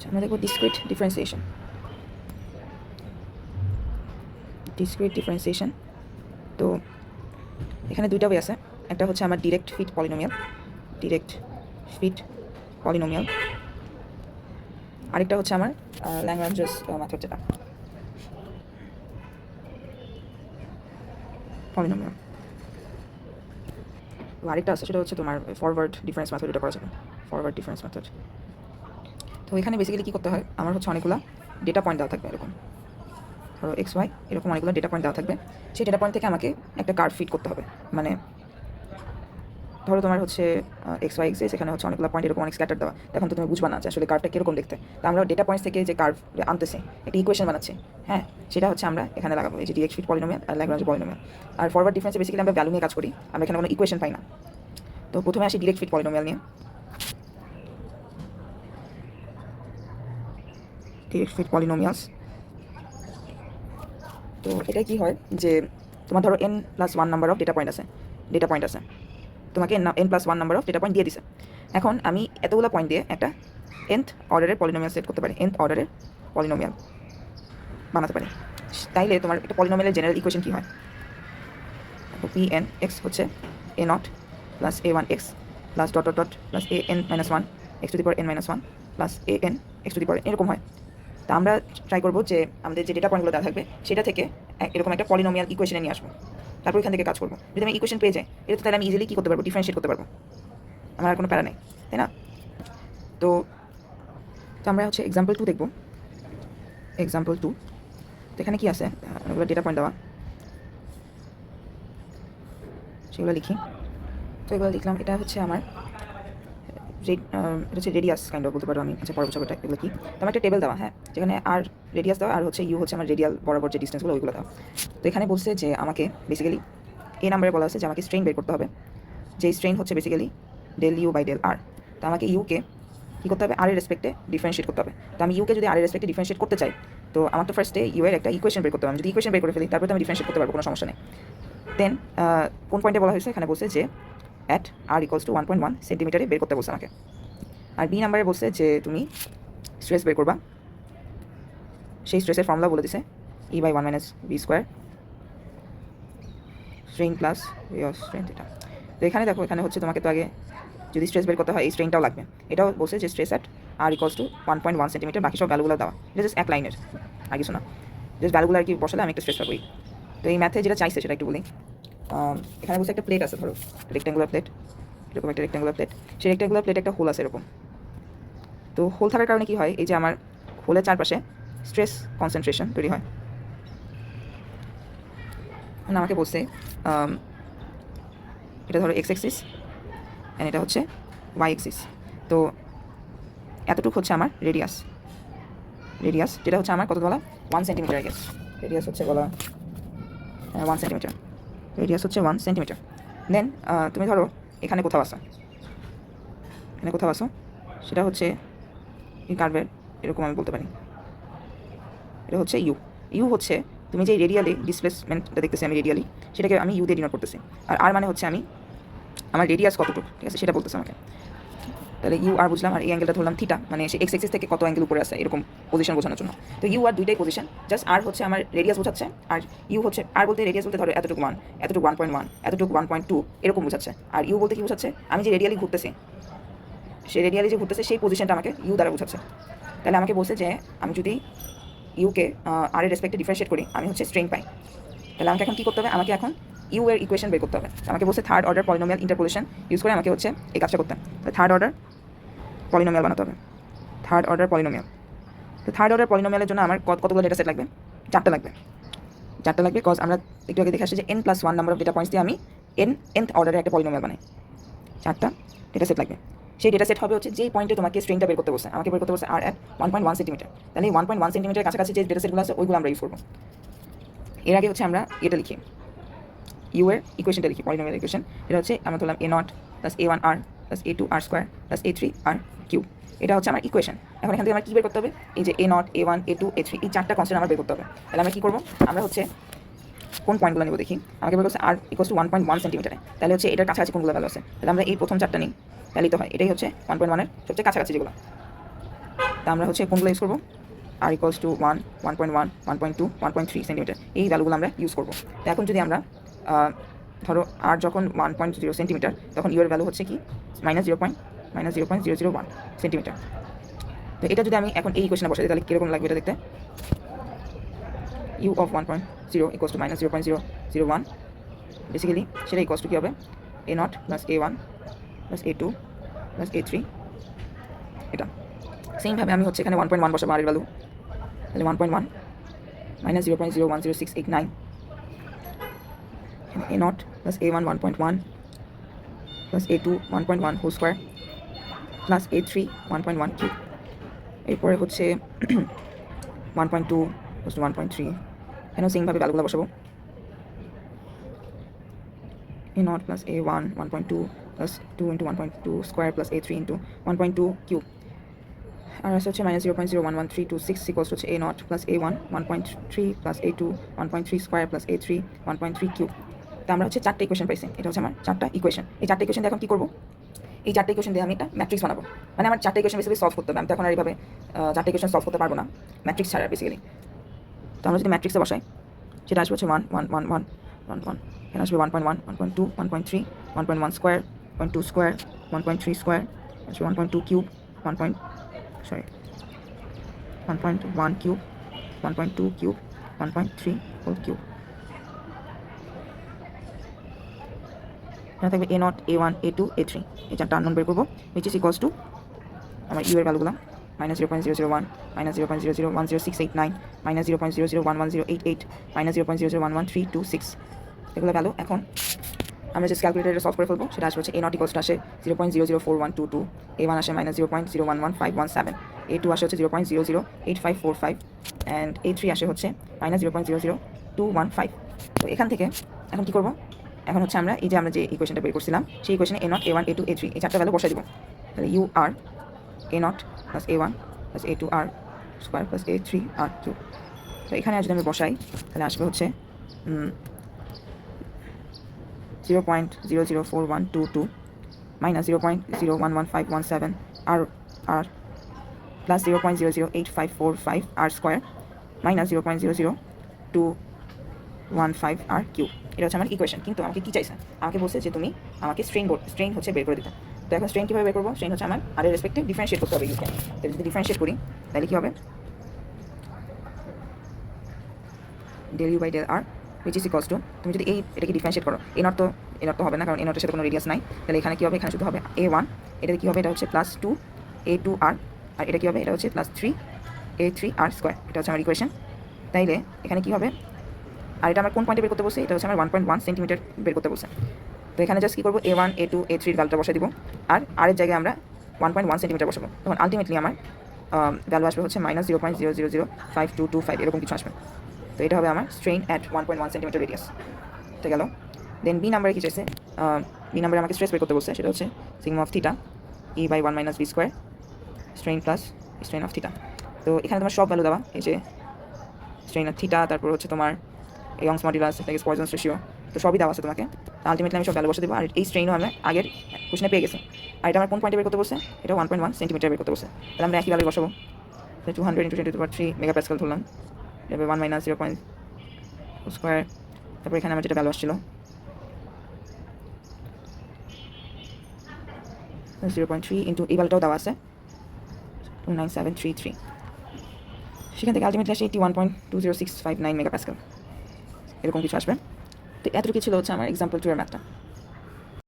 আমরা দেখব discrete differentiation. তো এখানে দুইটা ওয়ে আছে। একটা হচ্ছে আমার ডিরেক্ট ফিট পলিনোমিয়াল, আরেকটা হচ্ছে আমার ল্যাগ্রাঞ্জেস মেথড, যেটা পলিনোমিয়াল। আরেকটা আছে, সেটা হচ্ছে তোমার ফরওয়ার্ড ডিফারেন্স মেথড, এটা করা যাবে ফরওয়ার্ড ডিফারেন্স মেথড। তো এখানে বেসিক্যালি কী করতে হয়, আমার হচ্ছে অনেকগুলো ডেটা পয়েন্ট দেওয়া থাকবে, এরকম ধরো এক্স ওয়াই, এরকম অনেকগুলো ডেটা পয়েন্ট দেওয়া থাকবে। সেই ডেটা পয়েন্ট থেকে আমাকে একটা কার্ভ ফিট করতে হবে। মানে ধরো তোমার হচ্ছে এক্স ওয়াই এক্সিস, এখানে হচ্ছে অনেকগুলো পয়েন্ট এরকম অনেক স্ক্যাটার দেওয়া। তখন তো তুমি বুঝবা না যে আসলে কার্ভটা কীরকম দেখতে। তো আমরা ডেটা পয়েন্টস থেকে যে কার্ভ আনতেছি, একটা ইকুয়েশন বানাচ্ছি, হ্যাঁ, সেটা হচ্ছে আমরা এখানে লাগাবো, এই যে ডিরেক্ট ফিট পলিনোমিয়াল আর ল্যাগ্রাঞ্জ পলিনোমিয়াল। আর ফরওয়ার্ড ডিফারেন্সে বেসিক্যালি আমরা ভ্যালু নিয়ে কাজ করি, আমরা এখানে কোনো ইকুয়েশন পাই না। তো প্রথমে আসি ডিরেক্ট ফিট পলিনোমিয়াল নিয়ে। ডিরেক্ট ফিট পলিনোমিয়ালস, তো এটা কি হয় যে তোমার ধরো n+1 number of data point আছে, তোমাকে n+1 number of data point দিয়ে দিছে। এখন আমি এতগুলো পয়েন্ট দিয়ে একটা nth অর্ডারের পলিনোমিয়াল সেট করতে পারি, nth অর্ডারের পলিনোমিয়াল বানাতে পারি। তাইলে তোমার একটা পলিনোমিয়ালের জেনারেল ইকুয়েশন কী হয়, Pn(x) হচ্ছে a0 plus a1x plus dot dot dot plus an-1 x⁻n-1 plus an x⁻n, এরকম হয়। তা আমরা ট্রাই করবো যে আমাদের যে ডেটা পয়েন্টগুলো দেওয়া থাকবে সেটা থেকে এরকম একটা পলিনোমিয়াল ইকুয়েশনে নিয়ে আসবো, তারপর এখান থেকে কাজ করবো। যদি আমি ইকুয়েশন পেয়ে যাই, এটা তো তাহলে আমি ইজিলি কী করতে পারবো, ডিফারেন্সিয়েট করতে পারবো, আমার আর কোনো প্যারা নেই, তাই না? তো আমরা হচ্ছে এক্সাম্পল 2 দেখবো। এক্সাম্পল 2, তো এখানে কী আছে, অনেকগুলো ডেটা পয়েন্ট দেওয়া, সেগুলো লিখি। তো এগুলো লিখলাম, এটা হচ্ছে আমার এটা হচ্ছে রেডিয়াস কাইন্ড অফ বলতে পারবো আমি। আচ্ছা, পরের বছরটা এগুলো কি, তো আমার একটা টেবিল দেওয়া, হ্যাঁ, যেখানে আর রেডিয়াস দেওয়া, আর হচ্ছে ইউ হচ্ছে আমার রেডিয়াল বরাবর যে ডিস্টেন্সগুলো ওইগুলো দেওয়া। তো এখানে বলছে যে আমাকে বেসিক্যালি এই নাম্বারে বলা আছে যে আমাকে স্ট্রেইন বের করতে হবে, যে স্ট্রেইন হচ্ছে বেসিক্যালি ∂u/∂r। তো আমাকে ইউকে কী করতে হবে, আর এর রেসপেক্টে ডিফারেন্সিয়েট করতে হবে। তো আমি ইউকে যদি আর এর রেসপেক্টে ডিফারেন্সিয়েট করতে চাই, তো আমার তো ফার্স্টে ইউ এর একটা ইকুয়েশন বের করতে হবে। আমি যদি ইকুয়েশন বের করে ফেলি, তারপরে তো আমি ডিফারেন্সিয়েট করতে পারবো, কোনো সমস্যা নেই। দেন কোন পয়েন্টে বলা হয়েছে, এখানে বলছে যে অ্যাট r = 1.1 সেন্টিমিটারে বের করতে বলছে আমাকে। আর বি নাম্বারে বলছে যে তুমি স্ট্রেস বের করবা, সেই স্ট্রেসের ফর্মুলা বলে দিছে E/1 - v², strain plus strength, এটা। তো এখানে দেখো, এখানে হচ্ছে তোমাকে তো আগে যদি স্ট্রেস বের করতে হয়, এই স্ট্রেইনটাও লাগবে। এটাও বলছে যে স্ট্রেস অ্যাট r = 1.1 সেন্টিমিটার, বাকি সব ভ্যালুগুলো দেওয়া, এটা জাস্ট এক লাইনের, আর কিছু না, জাস্ট ভ্যালুগুলো আর কি বসালে আমি একটা স্ট্রেস পাবো। তো এই ম্যাথে যেটা চাইছে সেটা একটু বলি। এখানে বলছে একটা প্লেট আছে, ধরো রেক্ট্যাঙ্গুলার প্লেট, এরকম একটা রেক্ট্যাঙ্গুলার প্লেট, সেই রেক্ট্যাঙ্গুলার প্লেটে একটা হোল আছে এরকম। তো হোল থাকার কারণে কী হয়, এই যে আমার হোলের চারপাশে স্ট্রেস কনসেন্ট্রেশন তৈরি হয়। মানে আমাকে বলছে এটা ধরো x অ্যাক্সিস অ্যান্ড এটা হচ্ছে y অ্যাক্সিস। তো এতটুকু হচ্ছে আমার রেডিয়াস, যেটা হচ্ছে আমার কত বলা, 1 সেন্টিমিটার, আই গেস। রেডিয়াস হচ্ছে বলা 1 সেন্টিমিটার, রেডিয়াস হচ্ছে 1 সেন্টিমিটার। দেন তুমি ধরো এখানে কোথাও আসো, সেটা হচ্ছে এই কার্ভের এরকম আমি বলতে পারি, এটা হচ্ছে ইউ হচ্ছে তুমি যে রেডিয়ালি ডিসপ্লেসমেন্টটা দেখতেছি আমি রেডিয়ালি, সেটাকে আমি ইউ দিয়ে ডিনোট করতেছি। আর মানে হচ্ছে আমি আমার রেডিয়াস কতটুকু, ঠিক আছে, সেটা বলতেছে আমাকে। তাহলে ইউ আর বুঝলাম, আর এই অ্যাঙ্গেলটা ধরলাম থিটা, মানে সে এক্স এক্সিস থেকে কত অ্যাঙ্গেল উপরে আছে এরকম পজিশন বোঝানোর জন্য। তো ইউ আর দুইটাই পজিশন, জাস্ট আর হচ্ছে আমার রেডিয়াস বোঝাচ্ছে, আর ইউ হচ্ছে আর বলতে রেডিয়াস বলতে ধরো এতটুকু 1, এতটুকু 1.1, এতটুকু 1.2 এরকম বোঝাচ্ছে। আর ইউ বলতে কী বোঝাচ্ছে, আমি যে রেডিয়ালি ঘুরতেছি, সেই পজিশনটা আমাকে ইউ দ্বারা বোঝাচ্ছে। তাহলে আমাকে বলছে যে আমি যদি ইউকে আর এর রেসপেক্টে ডিফারেন্সিয়েট করি, আমি হচ্ছে স্ট্রেইন পাই। তাহলে আমাকে এখন কী করতে হবে, আমাকে এখন ইউ এর ইকুয়েশন বের করতে হবে। আমাকে বলছে third order polynomial interpolation use করে আমাকে হচ্ছে এই কাজটা করতে হবে। থার্ড অর্ডার পলিনোমিয়াল বানাতে হবে, তো থার্ড অর্ডার পলিনোমিয়ালের জন্য আমার কতগুলো ডেটা সেট লাগবে, 4টা লাগবে, কজ আমরা একটু আগে দেখে আসছি যে n+1 number of data points দিয়ে আমি nth অর্ডারের একটা পলিনোমিয়াল বানাই। 4টা ডেটা সেট লাগবে। সেই ডেটা সেট হবে হচ্ছে যেই পয়েন্টে তোমাকে স্ট্রেইনটা বের করতে বলছে, আমাকে বের করতে বলছে আর অ্যাট 1.1 সেন্টিমিটার। তাহলে এই 1.1 সেন্টিমিটারের কাছাকাছি যে ডেটা সেটগুলো আছে ওইগুলো আমরা ইউজ করবো। এর আগে হচ্ছে আমরা এটা লিখি, ইউ এর ইকুয়েশনটা লিখি, পলিনোমিয়াল ইকুয়েশন। এটা হচ্ছে আমরা ধরলাম a0 + a1r + a2r² + a3r³ এটা হচ্ছে আমার ইকুয়েশন। এখন এখান থেকে আমার কী বের করতে হবে, এই যে a0, a1, a2, a3 এই 4টা কনস্ট্যান্ট আমার বের করতে হবে। তাহলে আমরা কী করবো, আমরা হচ্ছে কোন পয়েন্টগুলো নেব দেখি। আমাকে বের করছে r = 1.1 সেন্টিমিটারে, তাহলে হচ্ছে এটার কাছাকাছি কোনগুলো ভ্যালু আছে, তাহলে আমরা এই প্রথম 4টা নিই, তাহলেই তো হয়। এটাই হচ্ছে 1.1 এর সবচেয়ে কাছাকাছি যেগুলো। তা আমরা হচ্ছে কোনগুলো ইউজ করবো? আর ইকুয়ালস টু 1, 1.1, 1.2, 1.3 সেন্টিমিটার, এই ভ্যালুগুলো আমরা ইউজ করবো। তো এখন যদি আমরা ধরো আর যখন 1.0 সেন্টিমিটার, তখন ইউ এর ভ্যালু হচ্ছে কি -0.001 সেন্টিমিটার। তো এটা যদি আমি এখন এই ইকুয়েশনে বসাই তাহলে কীরকম লাগবে এটা দেখতে? U of 1.0 equals to -0.001, basically সেটা ইকুয়ালস টু কী হবে? a0 plus a1 plus a2 plus a3, এটা সেমভাবে আমি হচ্ছে এখানে 1.1 বসাবো আর এর ভ্যালু, তাহলে 1.1 -0.010689, a0 plus a1 1.1 plus a2 1.1 whole square plus a3 1.1 cube. এরপরে হচ্ছে 1.2 প্লাস 1.3, এখানেও সেমভাবে ভ্যালুগুলো বসাবো, a0 প্লাস a1 1.2 প্লাস 2 into 1.2 square plus a3 into 1.2 cube. আর আছে হচ্ছে -0.01136 ইকুয়ালস হচ্ছে a0 plus a1 1.3 plus a2 1.3 square plus a3 1.3 cube. তো আমরা হচ্ছে 4টা ইকুয়েশন পাইছি, এটা হচ্ছে আমার 4টা ইকুয়েশন। এই 4টা ইকুয়েশন দিয়ে এখন কী করবো? এই 4টা ইকুয়েশন দিয়ে আমি একটা ম্যাট্রিক্স বানাবো, মানে আমার 4টা ইকুয়েশন বেসিক্যালি সলভ করতে হবে। আমি তো এখন আর এইভাবে 4টা ইকুয়েশন সলভ করতে পারবো না ম্যাট্রিক্স ছাড়া বেসিক্যালি। তো আমরা যদি ম্যাট্রিক্সে বসাই, সেটা আসবে হচ্ছে 1 1 1 1 1 1, এখানে আসবে 1.1 1.2 1.3 1.1 স্কোয়ার 1.2 স্কোয়ার 1.3 স্কোয়ার, আসবে 1.2 cube 1.1 cube 1.2 cube 1.3 whole cube. এখানে থাকবে a0 a1 a2 a3, এই 4টা আননোন বের করবো, which is equals to আমার ইউ এর ভ্যালুগুলো -0.001 -0.0010689 -0.0011088 -0.0011326, এগুলো ভ্যালু এখন আমরা যে ক্যালকুলেটারে সলভ করে ফেলবো। সেটা আসবে হচ্ছে a0 ইকুয়ালস আসে 0.004122, a1 আসে -0.011517, a2 আসে হচ্ছে 0.008545 অ্যান্ড a3 আসে হচ্ছে -0.00215। তো এখান থেকে এখন কী করবো? এখন হচ্ছে আমরা এই যে আমরা যে ইকুয়েশনটা বের করছিলাম, সেই ইকুয়েশনে a0 a1 a2 a3 এই 4টা ভ্যালু বসাই দিব। তাহলে u r a0 plus a1 plus a2 r square plus a3 r cube. তো এখানে যদি আমি বসাই তাহলে আসবে হচ্ছে 0.004122 -0.011517 আর প্লাস 0.008545 আর স্কোয়ার -0.00215 আর কিউব। এটা হচ্ছে আমার ইকুয়েশন। কিন্তু আমাকে কী চাইছে? আমাকে বলছে যে তুমি আমাকে স্ট্রেইন হচ্ছে বের করে দিতে। তো এখন স্ট্রেইন কীভাবে বের করবো? স্ট্রেইন হচ্ছে আমার আর এর রেসপেক্টে ডিফারেন্সিয়েট করতে হবে ইউকে। তাহলে যদি ডিফারেন্সিয়েট করি তাহলে কী হবে? Del u by del r which is equals to, তুমি যদি এটাকে ডিফারেন্সিয়েট করো, a0 তো হবে না, কারণ a0 এর সাথে কোনো রেডিয়াস নাই। তাহলে এখানে কী হবে? এখানে শুধু হবে a1, এটা কী হবে? এটা হচ্ছে +2 a2 আর এটা কী হবে? এটা হচ্ছে +3 a3 আর স্কোয়ার। এটা হচ্ছে আমার ইকুয়েশন। তাইলে এখানে কী হবে? আর এটা আমার কোন পয়েন্টে বের করতে বলছে? এটা হচ্ছে আমার 1.1 সেন্টিমিটার বের করতে বলছে। তো এখানে জাস্ট কী করবো? a1 a2 a3 এর ভ্যালুটা বসাই দিব, আর এর জায়গায় আমরা 1.1 সেন্টিমিটার বসাবো। তখন আলটিমেটলি আমার ভ্যালু আসবে হচ্ছে -0.005225, এরকম কিছু আসবে। তো এটা হবে আমার স্ট্রেইন অ্যাট 1.1 সেন্টিমিটার রেডিয়াস। তো গেল। দেন বি নাম্বারে কী চাইছে? বি নাম্বারে আমাকে স্ট্রেস বের করতে বলছে, সেটা হচ্ছে sigma of theta e by 1 - b square strain plus strain of theta. তো এখানে তোমার সব ভ্যালু দেওয়া, এই যে স্ট্রেইন অফ থিটা, তারপর হচ্ছে তোমার ইয়ংস মডুলাস, পয়জনস রেশিও, তো সবই দেওয়া আছে তোমাকে। আলটিমেটলি আমি সব ভ্যালু বসে দেবো। আর এই স্ট্রেইনও আমরা আগের কোশ্চেনে পেয়ে গেছি। আর এটা আমার কোন পয়েন্টে বের করতে বলছে? এটা 1.1 সেন্টিমিটার বের করতে বলছে। তাহলে আমরা একই ভ্যালু বসাবো। 200 × 10⁻³ মেগাপ্যাসকেল ধরলাম, এবার 1 - 0. স্কোয়ার, তারপর এখানে আমার যেটা ভ্যালু আসছিল 0.3 ইন্টু এই ভ্যালুটাও দেওয়া আছে 29733। সেখান থেকে আলটিমেটলি আসে 81.20659 মেগাপ্যাসকেল, এরকম কিছু আসবে। তো এতটুকু ছিল হচ্ছে আমার এক্সাম্পল 2 এর ম্যাথটা।